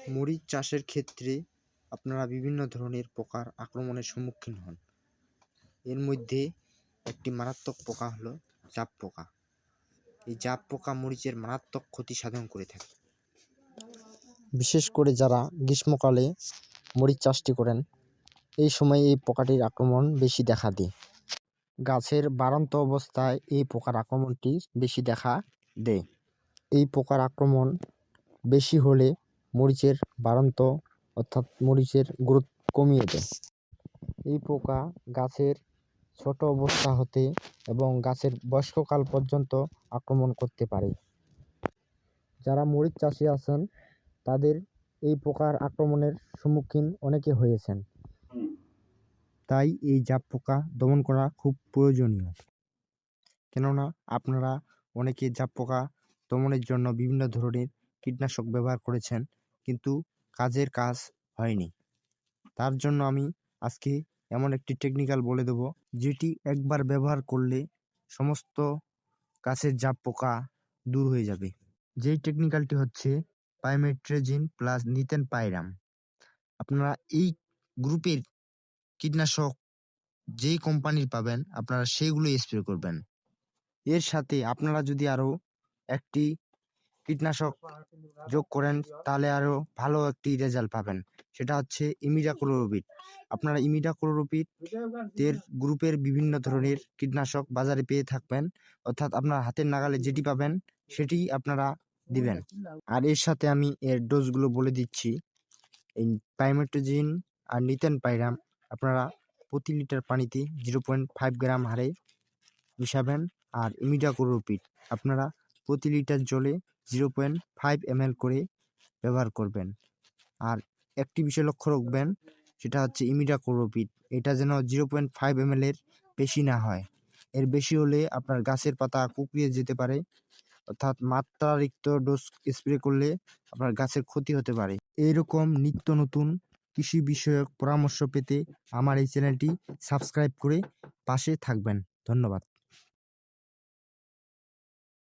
মরিচ চাষের ক্ষেত্রে আপনারা বিভিন্ন ধরনের পোকার আক্রমণের সম্মুখীন হন। এর মধ্যে একটি মারাত্মক পোকা হলো জাপ পোকা। এই জাপ পোকা মরিচের মারাত্মক ক্ষতি সাধন করে থাকে। বিশেষ করে যারা গ্রীষ্মকালে মরিচ চাষটি করেন, এই সময় এই পোকাটির আক্রমণ বেশি দেখা দেয়। গাছের বাড়ন্ত অবস্থায় এই পোকার আক্রমণটি বেশি দেখা দেয়। এই পোকার আক্রমণ বেশি হলে মরিচের বাড়ন্ত অর্থাৎ মরিচের গ্রোথ কমিয়ে দেয়। এই পোকা গাছের ছোট অবস্থা হতে এবং গাছের বয়স্ককাল পর্যন্ত আক্রমণ করতে পারে। যারা মরিচ চাষি আছেন তাদের এই পোকার আক্রমণের সম্মুখীন অনেকে হয়েছেন। তাই এই জাপ পোকা দমন করা খুব প্রয়োজনীয়। কেননা আপনারা অনেকে জাপ পোকা দমনের জন্য বিভিন্ন ধরনের কীটনাশক ব্যবহার করেছেন, কিন্তু কাজের কাজ হয়নি। তার জন্য আমি আজকে এমন একটি টেকনিক্যাল বলে দেব, যেটি একবার ব্যবহার করলে সমস্ত গাছের জাপ পোকা দূর হয়ে যাবে। যেই টেকনিক্যালটি হচ্ছে পাইমেট্রেজিন প্লাস নিতেন পাইরাম। আপনারা এই গ্রুপের কীটনাশক যেই কোম্পানির পাবেন আপনারা সেইগুলো স্প্রে করবেন। এর সাথে আপনারা যদি আরও একটি কীটনাশক যোগ করেন তাহলে আরও ভালো একটি রেজাল্ট পাবেন। সেটা হচ্ছে ইমিডাক্লোপিড। আপনারা ইমিডাক্লোপিড এর গ্রুপের বিভিন্ন ধরনের কীটনাশক বাজারে পেয়ে থাকবেন, অর্থাৎ আপনার হাতের নাগালে যেটি পাবেন সেটি আপনারা দিবেন। আর এর সাথে আমি এর ডোজগুলো বলে দিচ্ছি। এই পাইমেট্রোজিন আর নিতেন পাইরাম আপনারা প্রতি লিটার পানিতে 0.5 গ্রাম হারে মিশাবেন। আর ইমিডাক্লোপিড আপনারা প্রতি লিটার জলে 0.5 ml করে ব্যবহার করবেন। আর একটি বিষয় লক্ষ্য রাখবেন, সেটা হচ্ছে ইমিডাক্লোপিড এটা যেন 0.5 ml এর বেশি না হয়। এর বেশি হলে আপনার গাছের পাতা কুঁকড়িয়ে যেতে পারে, অর্থাৎ মাত্রাতিরিক্ত ডোজ স্প্রে করলে আপনার গাছের ক্ষতি হতে পারে। এইরকম নিত্য নতুন কৃষি বিষয়ক পরামর্শ পেতে আমার এই চ্যানেলটি সাবস্ক্রাইব করে পাশে থাকবেন। ধন্যবাদ।